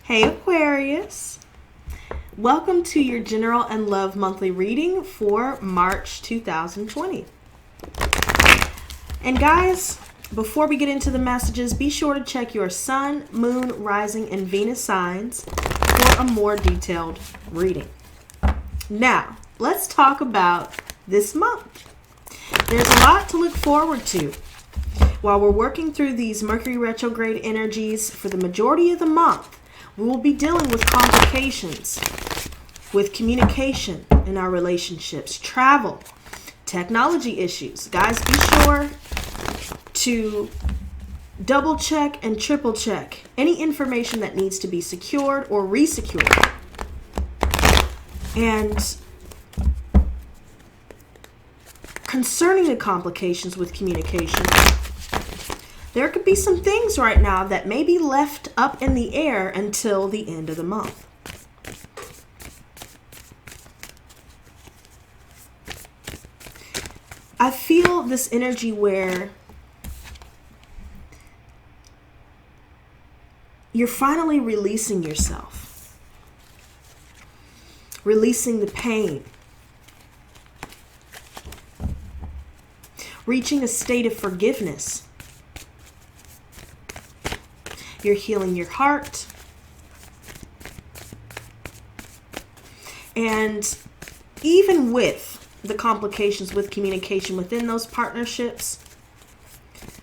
Hey Aquarius, welcome to your General and Love Monthly Reading for March 2020. And guys, before we get into the messages, be sure to check your Sun, Moon, Rising, and Venus signs for a more detailed reading. Now, let's talk about this month. There's a lot to look forward to. While we're working through these Mercury retrograde energies for the majority of the month, we will be dealing with complications, with communication in our relationships, travel, technology issues. Guys, be sure to double check and triple check any information that needs to be secured or resecured. And concerning the complications with communication, there could be some things right now that may be left up in the air until the end of the month. I feel this energy where you're finally releasing yourself, releasing the pain, reaching a state of forgiveness. You're healing your heart. And even with the complications with communication within those partnerships,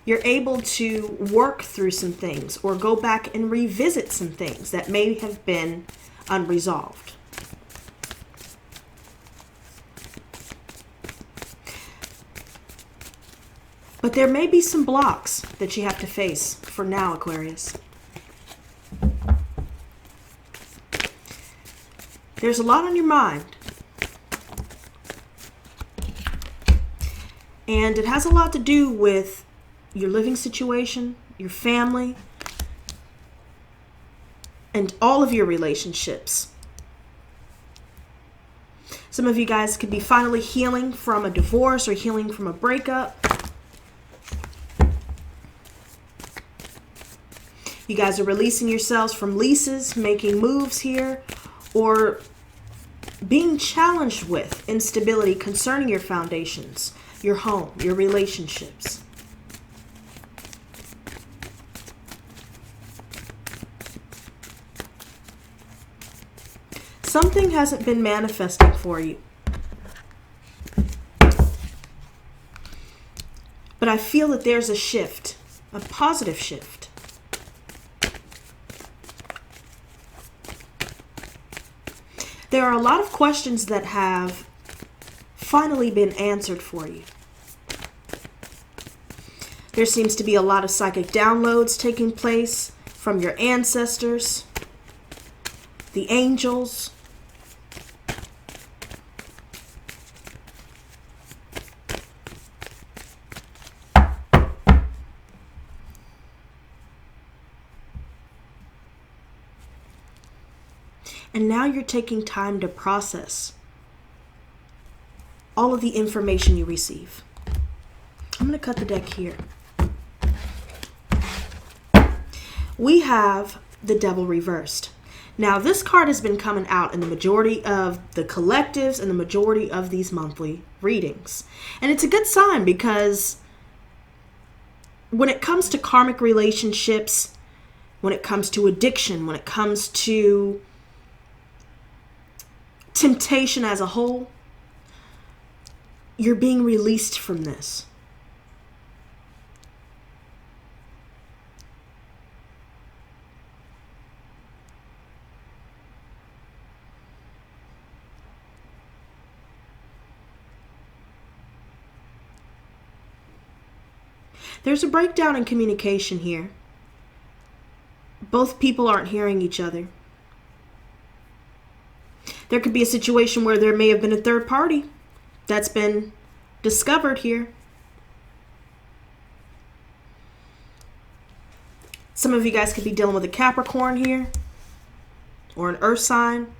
you're able to work through some things or go back and revisit some things that may have been unresolved. But there may be some blocks that you have to face for now, Aquarius. There's a lot on your mind. And it has a lot to do with your living situation, your family, and all of your relationships. Some of you guys could be finally healing from a divorce or healing from a breakup. You guys are releasing yourselves from leases, making moves here, or being challenged with instability concerning your foundations, your home, your relationships. Something hasn't been manifesting for you. But I feel that there's a shift, a positive shift. There are a lot of questions that have finally been answered for you. There seems to be a lot of psychic downloads taking place from your ancestors, the angels. And now you're taking time to process all of the information you receive. I'm going to cut the deck here. We have the Devil reversed. Now, this card has been coming out in the majority of the collectives and the majority of these monthly readings. And it's a good sign because when it comes to karmic relationships, when it comes to addiction, when it comes to temptation as a whole, you're being released from this. There's a breakdown in communication here. Both people aren't hearing each other. There could be a situation where there may have been a third party that's been discovered here. Some of you guys could be dealing with a Capricorn here, or an Earth sign,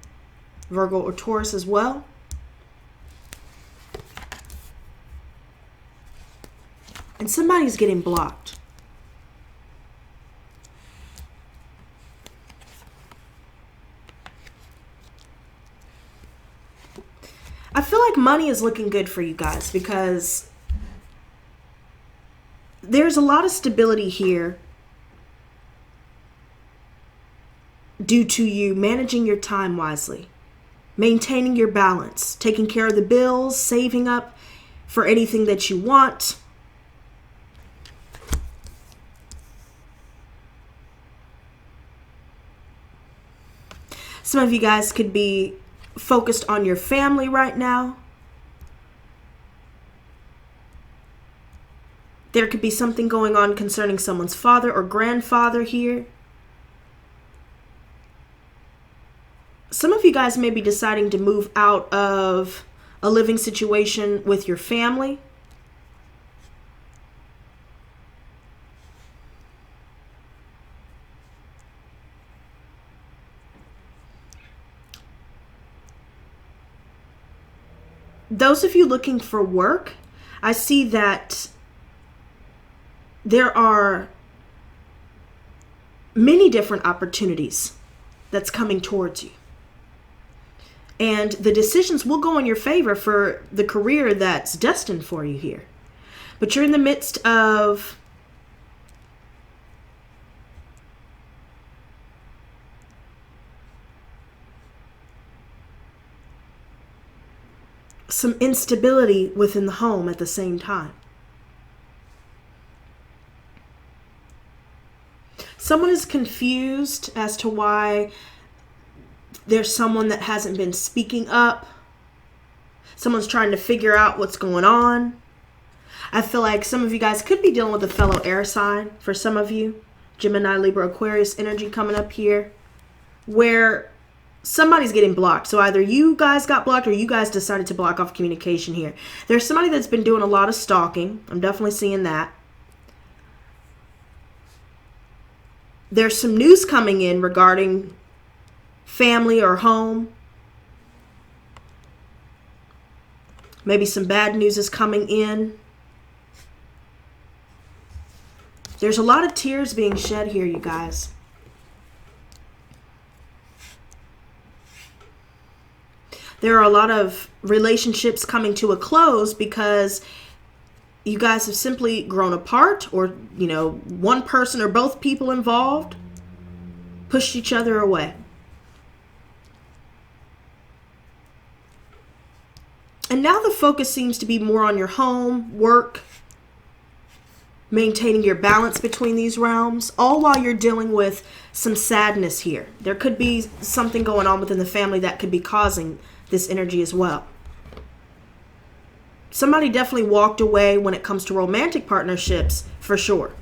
Virgo or Taurus as well. And somebody's getting blocked. I feel like money is looking good for you guys because there's a lot of stability here due to you managing your time wisely, maintaining your balance, taking care of the bills, saving up for anything that you want. Some of you guys could be focused on your family right now. There could be something going on concerning someone's father or grandfather here. Some of you guys may be deciding to move out of a living situation with your family. Those of you looking for work, I see that there are many different opportunities that's coming towards you. And the decisions will go in your favor for the career that's destined for you here. But you're in the midst of some instability within the home at the same time. Someone is confused as to why there's someone that hasn't been speaking up. Someone's trying to figure out what's going on. I feel like some of you guys could be dealing with a fellow air sign. For some of you, Gemini, Libra, Aquarius energy coming up here, where somebody's getting blocked. So either you guys got blocked or you guys decided to block off communication here. There's somebody that's been doing a lot of stalking. I'm definitely seeing that. There's some news coming in regarding family or home. Maybe some bad news is coming in. There's a lot of tears being shed here, you guys. There are a lot of relationships coming to a close because you guys have simply grown apart, or, you know, one person or both people involved pushed each other away. And now the focus seems to be more on your home, work, maintaining your balance between these realms, all while you're dealing with some sadness here. There could be something going on within the family that could be causing this energy as well. Somebody definitely walked away when it comes to romantic partnerships, for sure.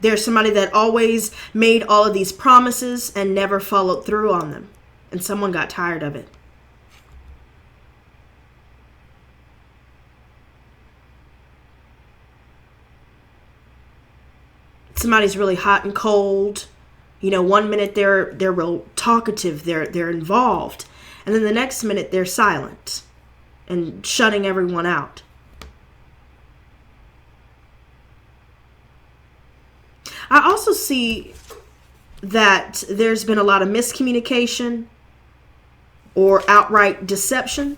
There's somebody that always made all of these promises and never followed through on them, and someone got tired of it. Somebody's really hot and cold. You know, one minute they're real talkative, they're involved, and then the next minute they're silent and shutting everyone out. I also see that there's been a lot of miscommunication or outright deception.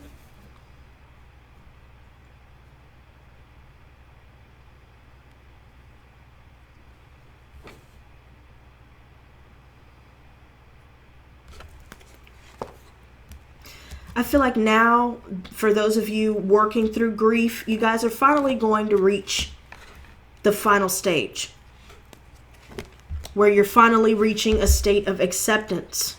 I feel like now, for those of you working through grief, you guys are finally going to reach the final stage, where you're finally reaching a state of acceptance.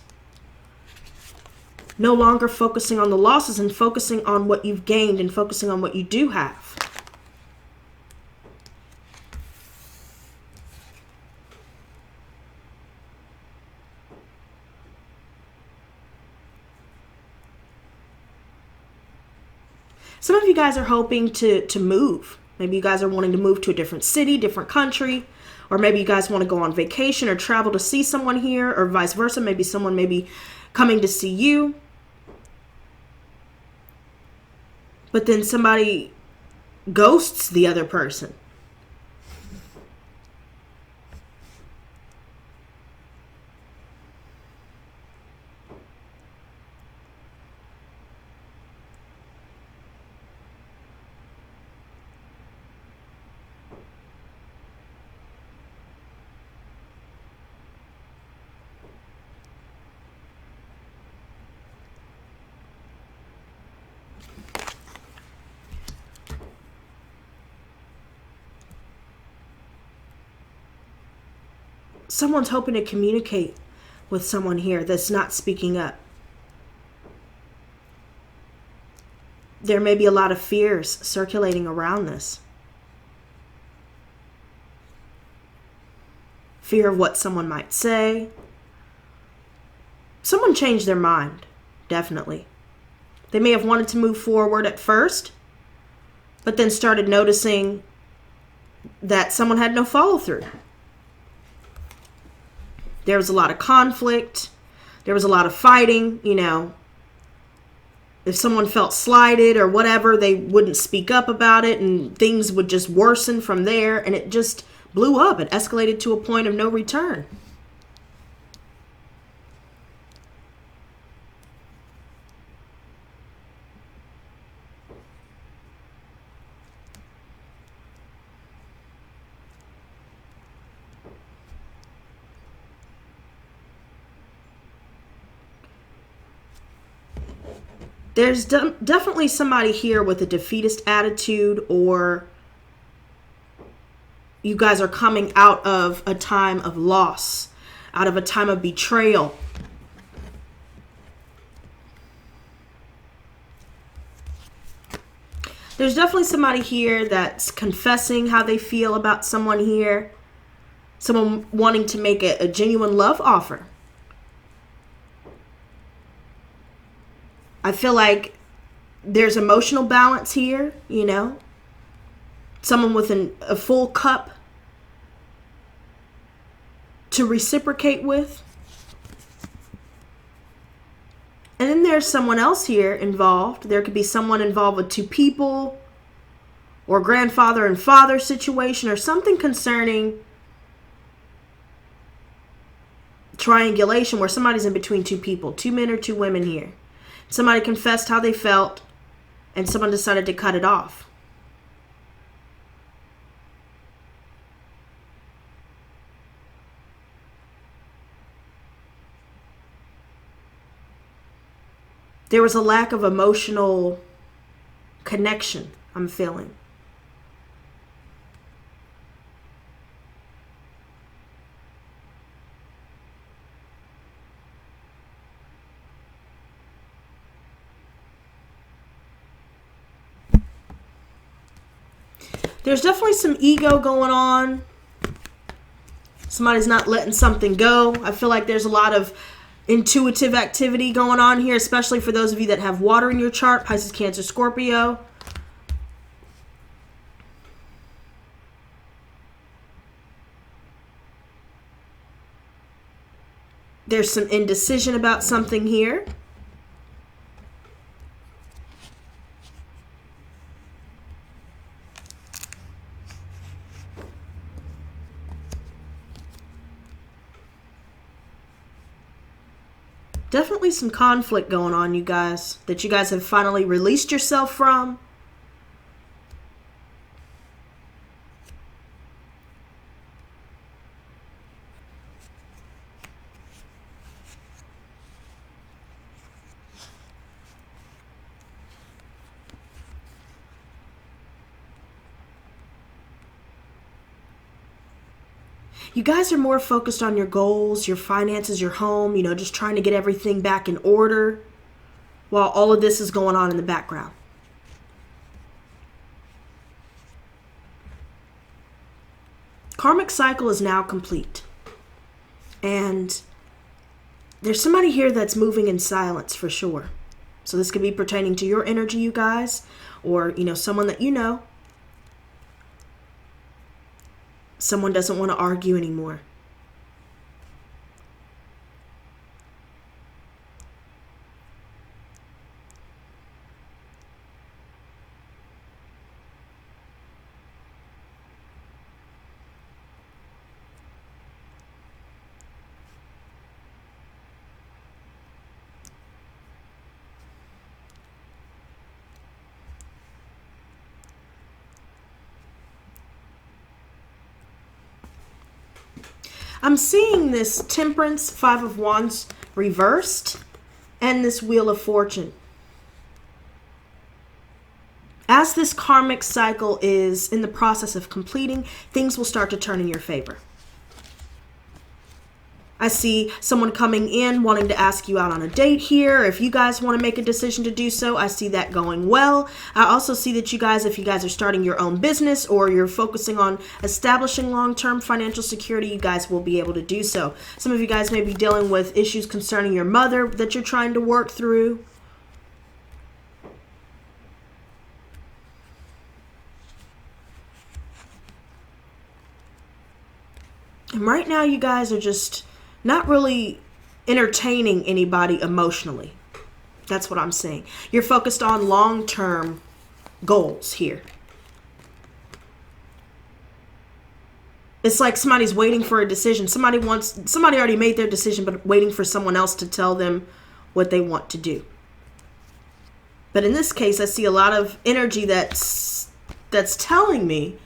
No longer focusing on the losses and focusing on what you've gained and focusing on what you do have. Some of you guys are hoping to move. Maybe you guys are wanting to move to a different city, different country, or maybe you guys want to go on vacation or travel to see someone here, or vice versa. Maybe someone may be coming to see you. But then somebody ghosts the other person. someone's hoping to communicate with someone here that's not speaking up. There may be a lot of fears circulating around this. Fear of what someone might say. Someone changed their mind, definitely. They may have wanted to move forward at first, but then started noticing that someone had no follow through. There was a lot of conflict. There was a lot of fighting, you know. If someone felt slighted or whatever, they wouldn't speak up about it, and things would just worsen from there, and it just blew up. It escalated to a point of no return. There's definitely somebody here with a defeatist attitude, or you guys are coming out of a time of loss, out of a time of betrayal. There's definitely somebody here that's confessing how they feel about someone here. Someone wanting to make a genuine love offer. I feel like there's emotional balance here, you know. Someone with a full cup to reciprocate with. And then there's someone else here involved. There could be someone involved with two people, or grandfather and father situation, or something concerning triangulation where somebody's in between two people, 2 men or 2 women here. Somebody confessed how they felt, and someone decided to cut it off. There was a lack of emotional connection, I'm feeling. There's definitely some ego going on. Somebody's not letting something go. I feel like there's a lot of intuitive activity going on here, especially for those of you that have water in your chart, Pisces, Cancer, Scorpio. There's some indecision about something here. Definitely some conflict going on, you guys, that you guys have finally released yourself from. You guys are more focused on your goals, your finances, your home, you know, just trying to get everything back in order while all of this is going on in the background. Karmic cycle is now complete. And there's somebody here that's moving in silence for sure. So this could be pertaining to your energy, you guys, or, you know, someone that you know. Someone doesn't want to argue anymore. I'm seeing this Temperance, 5 of Wands reversed, and this Wheel of Fortune. As this karmic cycle is in the process of completing, things will start to turn in your favor. I see someone coming in wanting to ask you out on a date here. If you guys want to make a decision to do so, I see that going well. I also see that you guys, if you guys are starting your own business or you're focusing on establishing long-term financial security, you guys will be able to do so. Some of you guys may be dealing with issues concerning your mother that you're trying to work through. And right now, you guys are just not really entertaining anybody emotionally. That's what I'm saying. You're focused on long-term goals here. It's like somebody's waiting for a decision. Somebody already made their decision, but waiting for someone else to tell them what they want to do. But in this case, I see a lot of energy that's telling me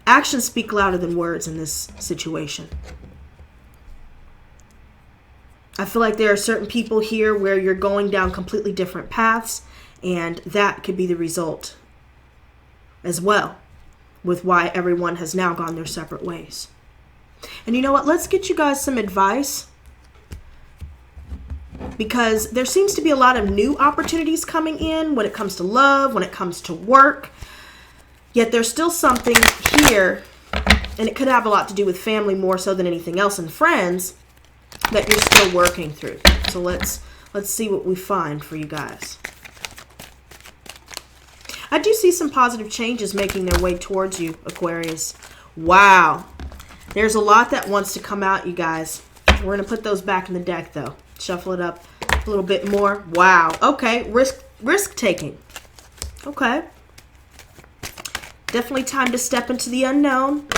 actions speak louder than words in this situation. I feel like there are certain people here where you're going down completely different paths, and that could be the result as well with why everyone has now gone their separate ways. And you know what? Let's get you guys some advice, because there seems to be a lot of new opportunities coming in when it comes to love, when it comes to work. Yet there's still something here, and it could have a lot to do with family more so than anything else, and friends, that you're still working through. So let's see what we find for you guys. I do see some positive changes making their way towards you, Aquarius. Wow. There's a lot that wants to come out, you guys. We're going to put those back in the deck, though. Shuffle it up a little bit more. Wow. Okay. Risk taking. Okay. Definitely time to step into the unknown.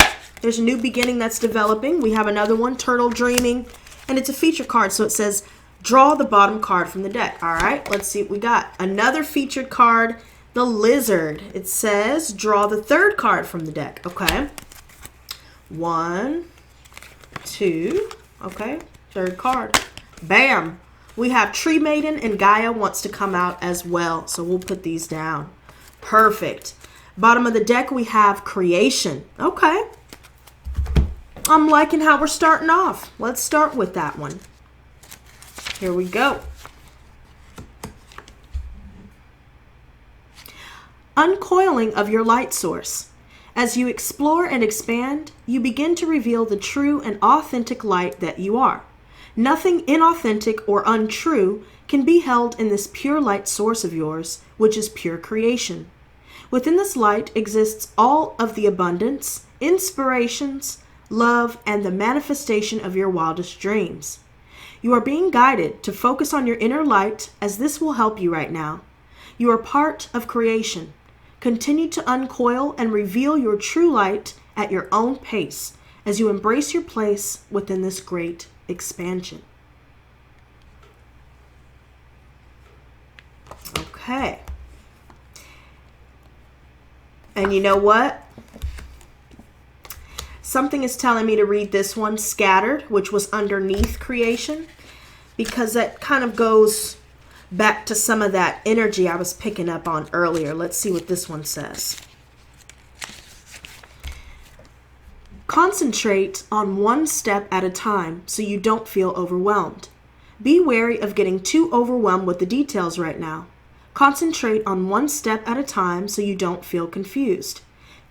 There's a new beginning that's developing. We have another one, Turtle Dreaming. And it's a feature card, so it says, draw the bottom card from the deck. All right, let's see what we got. Another featured card, the Lizard. It says, draw the third card from the deck. Okay. 1, 2. Okay, third card. Bam. We have Tree Maiden, and Gaia wants to come out as well. So we'll put these down. Perfect. Bottom of the deck, we have Creation. Okay. I'm liking how we're starting off. Let's start with that one. Here we go. Uncoiling of your light source. As you explore and expand, you begin to reveal the true and authentic light that you are. Nothing inauthentic or untrue can be held in this pure light source of yours, which is pure creation. Within this light exists all of the abundance, inspirations, love, and the manifestation of your wildest dreams. You are being guided to focus on your inner light, as this will help you right now. You are part of creation. Continue to uncoil and reveal your true light at your own pace as you embrace your place within this great expansion. Okay. And you know what? Something is telling me to read this one, Scattered, which was underneath Creation, because that kind of goes back to some of that energy I was picking up on earlier. Let's see what this one says. Concentrate on one step at a time so you don't feel overwhelmed. Be wary of getting too overwhelmed with the details right now. Concentrate on one step at a time so you don't feel confused.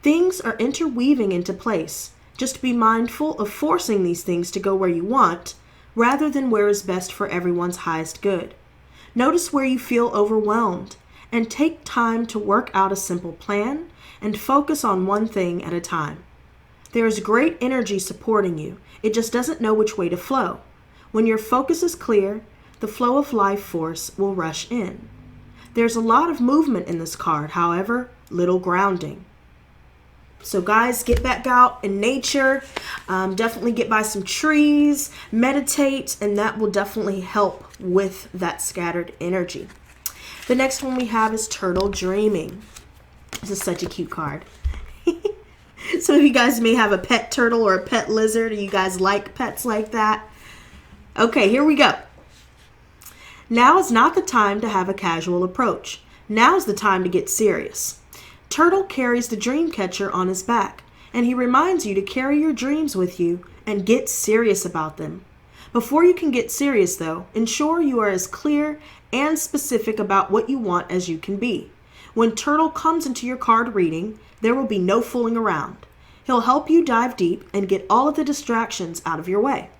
Things are interweaving into place. Just be mindful of forcing these things to go where you want, rather than where is best for everyone's highest good. Notice where you feel overwhelmed, and take time to work out a simple plan and focus on one thing at a time. There is great energy supporting you. It just doesn't know which way to flow. When your focus is clear, the flow of life force will rush in. There's a lot of movement in this card, however, little grounding. So guys, get back out in nature, definitely get by some trees, meditate, and that will definitely help with that scattered energy. The next one we have is Turtle Dreaming. This is such a cute card. Some of you guys may have a pet turtle or a pet lizard, or you guys like pets like that. Okay, here we go. Now is not the time to have a casual approach. Now is the time to get serious. Turtle carries the dream catcher on his back, and he reminds you to carry your dreams with you and get serious about them. Before you can get serious, though, ensure you are as clear and specific about what you want as you can be. When Turtle comes into your card reading, there will be no fooling around. He'll help you dive deep and get all of the distractions out of your way.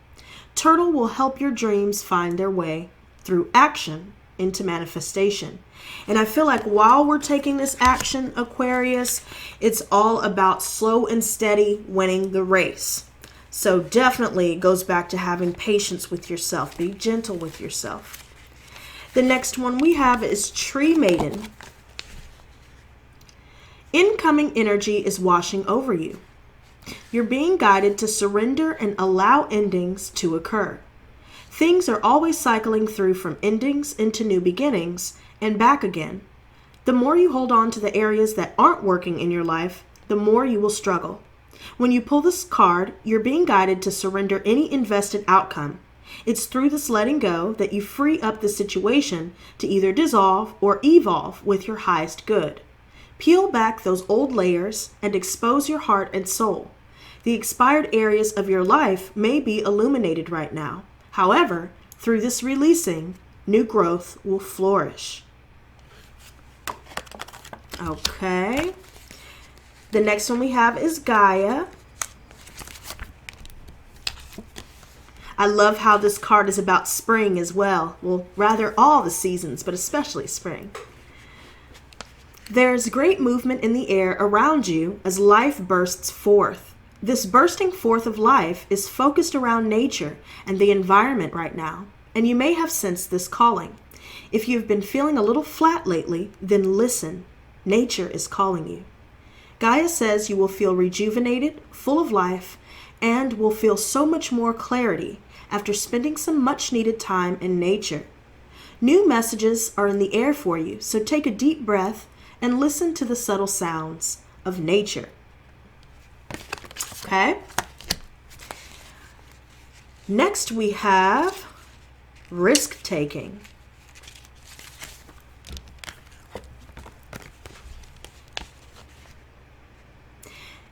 Turtle will help your dreams find their way through action into manifestation. And I feel like while we're taking this action, Aquarius, it's all about slow and steady winning the race. So definitely it goes back to having patience with yourself. Be gentle with yourself. The next one we have is Tree Maiden. Incoming energy is washing over you. You're being guided to surrender and allow endings to occur. Things are always cycling through from endings into new beginnings and back again. The more you hold on to the areas that aren't working in your life, the more you will struggle. When you pull this card, you're being guided to surrender any invested outcome. It's through this letting go that you free up the situation to either dissolve or evolve with your highest good. Peel back those old layers and expose your heart and soul. The expired areas of your life may be illuminated right now. However, through this releasing, new growth will flourish. Okay. The next one we have is Gaia. I love how this card is about spring as well. Well, rather all the seasons, but especially spring. There's great movement in the air around you as life bursts forth. This bursting forth of life is focused around nature and the environment right now, and you may have sensed this calling. If you've been feeling a little flat lately, then listen. Nature is calling you. Gaia says you will feel rejuvenated, full of life, and will feel so much more clarity after spending some much-needed time in nature. New messages are in the air for you, so take a deep breath and listen to the subtle sounds of nature. Okay. Next we have risk-taking.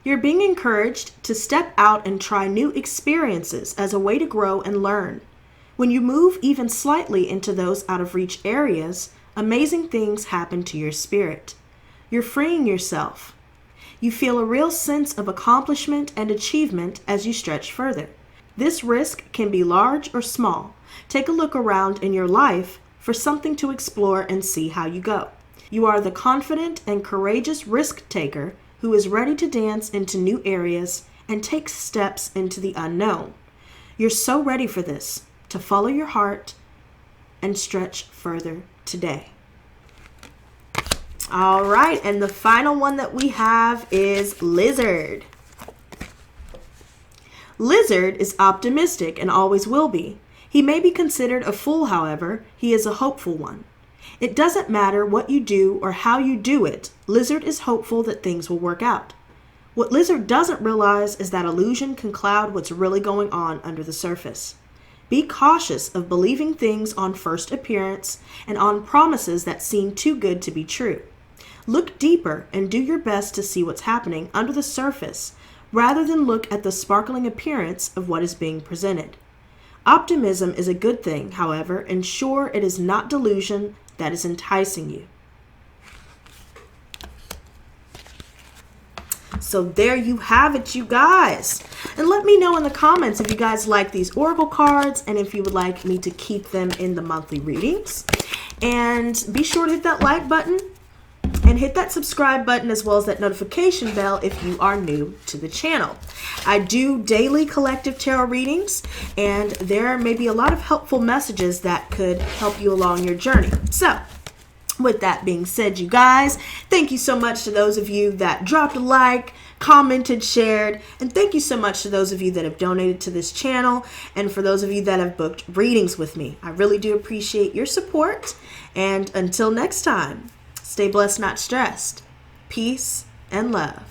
You're being encouraged to step out and try new experiences as a way to grow and learn. When you move even slightly into those out-of-reach areas, amazing things happen to your spirit. You're freeing yourself. You feel a real sense of accomplishment and achievement as you stretch further. This risk can be large or small. Take a look around in your life for something to explore and see how you go. You are the confident and courageous risk taker who is ready to dance into new areas and take steps into the unknown. You're so ready for this, to follow your heart and stretch further today. All right, and the final one that we have is Lizard. Lizard is optimistic and always will be. He may be considered a fool, however, he is a hopeful one. It doesn't matter what you do or how you do it, Lizard is hopeful that things will work out. What Lizard doesn't realize is that illusion can cloud what's really going on under the surface. Be cautious of believing things on first appearance and on promises that seem too good to be true. Look deeper and do your best to see what's happening under the surface rather than look at the sparkling appearance of what is being presented. Optimism is a good thing, however, ensure it is not delusion that is enticing you. So there you have it, you guys. And let me know in the comments if you guys like these oracle cards and if you would like me to keep them in the monthly readings. And be sure to hit that like button and hit that subscribe button as well as that notification bell if you are new to the channel. I do daily collective tarot readings, and there may be a lot of helpful messages that could help you along your journey. So, with that being said, you guys, thank you so much to those of you that dropped a like, commented, shared, and thank you so much to those of you that have donated to this channel, and for those of you that have booked readings with me. I really do appreciate your support, and until next time, stay blessed, not stressed. Peace and love.